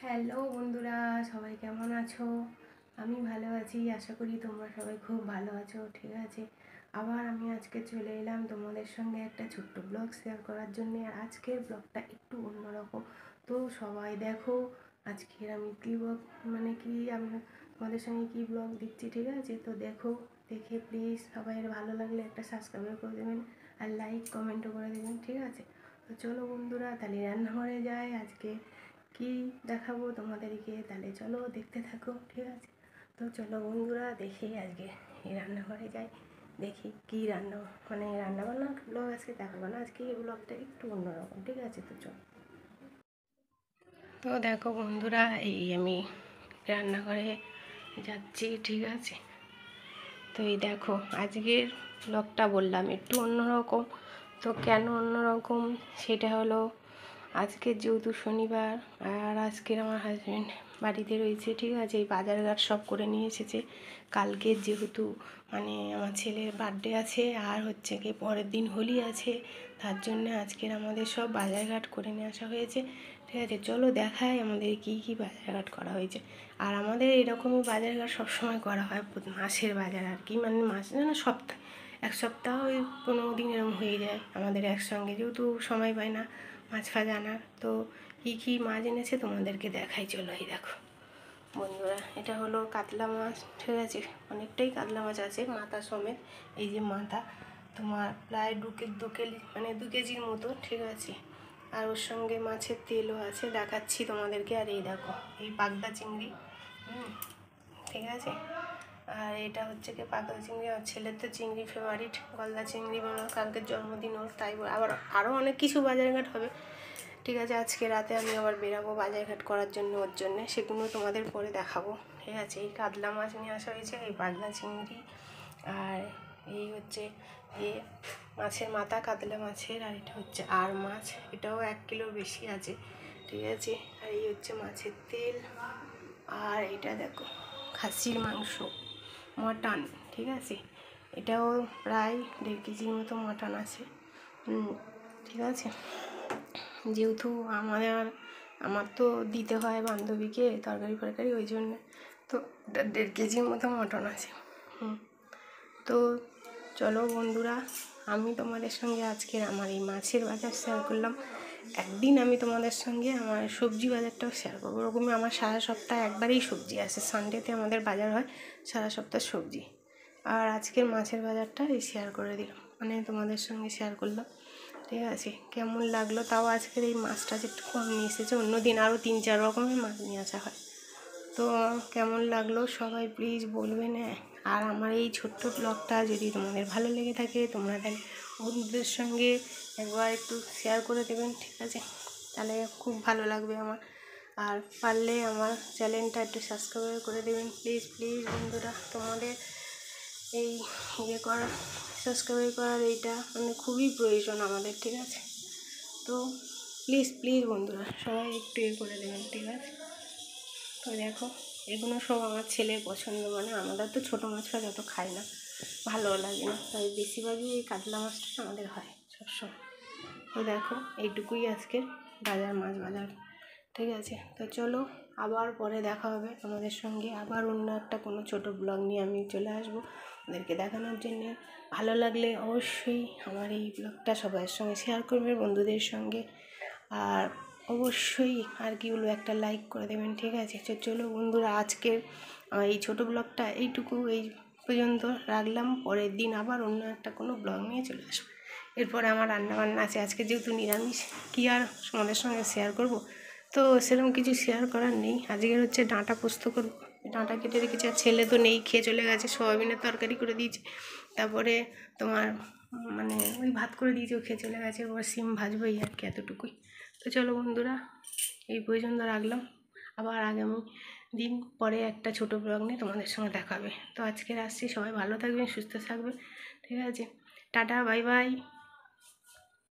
Hello বন্ধুরা, সবাই কেমন আছো? আমি ভালো আছি, আশা করি তোমরা সবাই খুব ভালো আছো। ঠিক আছে, আবার আমি আজকে চলে এলাম তোমাদের সঙ্গে একটা ছোট্ট ব্লগ শেয়ার করার জন্য। আর আজকের ব্লগটা একটু অন্যরকম। তো সবাই দেখো আজকের আমি কী ব্লগ আমি তোমাদের সঙ্গে কী ব্লগ দিচ্ছি। ঠিক আছে, তো দেখো, দেখে প্লিজ সবাই ভালো লাগলে একটা সাবস্ক্রাইব করে দেবেন আর লাইক কমেন্টও করে দেবেন। ঠিক আছে, তো চলো বন্ধুরা, তাহলে রান্নাঘরে যাই। আজকে কি দেখাবো তোমাদেরকে, তাহলে চলো দেখতে থাকো। ঠিক আছে, তো চলো বন্ধুরা, দেখি আজকে এই রান্নাঘরে যাই, দেখি কি রান্না বান্না ব্লগ আজকে দেখাবো না, আজকে এই ব্লগটা একটু অন্যরকম। ঠিক আছে, তো চলো। তো দেখো বন্ধুরা, এই আমি রান্নাঘরে যাচ্ছি। ঠিক আছে, তো এই দেখো আজকের ব্লগটা বললাম একটু অন্যরকম। তো কেন অন্যরকম সেটা হলো, আজকে যেহেতু শনিবার আর আজকের আমার হাজব্যান্ড বাড়িতে রয়েছে। ঠিক আছে, এই বাজারঘাট সব করে নিয়ে এসেছে। কালকে যেহেতু আমার ছেলের বার্থডে আছে আর হচ্ছে কি পরের দিন হোলি আছে, তার জন্য আজকের আমাদের সব বাজারঘাট করে নিয়ে আসা হয়েছে। ঠিক আছে, চলো দেখাই আমাদের কী কী বাজারঘাট করা হয়েছে। আর আমাদের এরকমই বাজারঘাট সবসময় করা হয়, মাসের বাজার আর কি, মাস না, সপ্তাহ, এক সপ্তাহ ওই 15 দিন এরকম হয়ে যায় আমাদের একসঙ্গে, যেহেতু সময় পাই না মাছ ফাছ আনার। তো কী কী মাছ এনেছে তোমাদেরকে দেখাই, চলো। এই দেখো বন্ধুরা, এটা হলো কাতলা মাছ। ঠিক আছে, অনেকটাই কাতলা মাছ আছে, মাথা সমেত। এই যে মাথা, তোমার প্রায় দু কেজি 2 কেজির মতো। ঠিক আছে, আর ওর সঙ্গে মাছের তেলও আছে, দেখাচ্ছি তোমাদেরকে। আর এই দেখো, এই পাগদা চিংড়ি। ঠিক আছে, আর এটা হচ্ছে কি পাগদা চিংড়ি। আমার ছেলের তো চিংড়ি ফেভারিট, গলদা চিংড়ি, কালকের জন্মদিন ওর, তাই আবার আরও অনেক কিছু বাজারঘাট হবে। ঠিক আছে, আজকে রাতে আমি আবার বেরাবো বাজারঘাট করার জন্য, ওর জন্যে, সেগুলো তোমাদের পরে দেখাবো। ঠিক আছে, এই কাতলা মাছ নিয়ে আসা হয়েছে, এই পাগদা চিংড়ি, আর এই হচ্ছে মাছের মাথা, কাতলা মাছের। আর এটা হচ্ছে আর মাছ, এটাও 1 কিলোর বেশি আছে। ঠিক আছে, আর এই হচ্ছে মাছের তেল। আর এটা দেখো খাসির মাংস, মটন। ঠিক আছে, এটাও প্রায় 1.5 কেজির মতো মটন আছে। ঠিক আছে, যেহেতু আমার তো দিতে হয় বান্ধবীকে তরকারি ফরকারি, ওই জন্য তো 1.5 কেজির মতো মটন আছে। তো চলো বন্ধুরা, আমি তোমাদের সঙ্গে আজকের আমার এই মাছের বাজার শেয়ার করলাম। একদিন আমি তোমাদের সঙ্গে আমার সবজি বাজারটাও শেয়ার করবো। ওরকমই আমার সারা সপ্তাহে একবারেই সবজি আসে, সানডেতে আমাদের বাজার হয়, সারা সপ্তাহ সবজি। আর আজকের মাছের বাজারটা এই শেয়ার করে দিলাম, তোমাদের সঙ্গে শেয়ার করলাম। ঠিক আছে, কেমন লাগলো তাও আজকের এই মাছটা যে একটু কম নিয়ে এসেছে, অন্য দিন আরও 3-4 রকমের মাছ নিয়ে আসা হয়। তো কেমন লাগলো সবাই প্লিজ বলবেন। আর আমার এই ছোট্ট ব্লগটা যদি তোমাদের ভালো লেগে থাকে, তোমরা তাহলে বন্ধুদের সঙ্গে একবার একটু শেয়ার করে দেবেন। ঠিক আছে, তাহলে খুব ভালো লাগবে আমার। আর পারলে আমার চ্যানেলটা একটু সাবস্ক্রাইব করে দেবেন প্লিজ প্লিজ বন্ধুরা। তোমাদের এই সাবস্ক্রাইব করার এইটা খুবই প্রয়োজন আমাদের। ঠিক আছে, তো প্লিজ প্লিজ বন্ধুরা সবাই একটু করে দেবেন। ঠিক আছে, তো দেখো এগুলো সব আমার ছেলের পছন্দ, আমরা তো ছোটো মাছ ফাছ অত খাই না, ভালো লাগে না, তাই বেশিরভাগই এই কাতলা মাছটা আমাদের হয় সবসময়। তো দেখো এইটুকুই আজকের মাছ বাজার। ঠিক আছে, তো চলো আবার পরে দেখা হবে তোমাদের সঙ্গে, আবার অন্য একটা কোনো ছোটো ব্লগ নিয়ে আমি চলে আসবো ওদেরকে দেখানোর জন্যে। ভালো লাগলে অবশ্যই আমার এই ব্লগটা সবার সঙ্গে শেয়ার করবে, বন্ধুদের সঙ্গে। আর অবশ্যই আর কি বলবো, একটা লাইক করে দেবেন। ঠিক আছে, চলো বন্ধুরা, আজকের এই ছোটো ব্লগটা এইটুকু, এই পর্যন্ত রাখলাম। পরের দিন আবার অন্য একটা কোনো ব্লগ নিয়ে চলে আসবো। এরপরে আমার রান্নাবান্না আছে, আজকে যেহেতু নিরামিষ, কী আর তোমাদের সঙ্গে শেয়ার করব। তো সেরকম কিছু শেয়ার করার নেই। আজকের হচ্ছে ডাঁটা পোস্ত করবো, ডাঁটা কেটে রেখেছি, আর ছেলে তো নেই, খেয়ে চলে গেছে। সয়াবিনের তরকারি করে দিয়েছি, তারপরে তোমার ওই ভাত করে দিয়েছি, ও খেয়ে চলে গেছে। ওর সিম ভাজবো, এই আর কি, এতটুকুই। তো চলো বন্ধুরা, এই পর্যন্ত রাখলাম। আবার আগামী দিন পরে একটা ছোটো ব্লগ নিয়ে তোমাদের সঙ্গে দেখা হবে। তো আজকে আসছি, সবাই ভালো থাকবেন, সুস্থ থাকবেন। ঠিক আছে, টাটা, বাই বাই।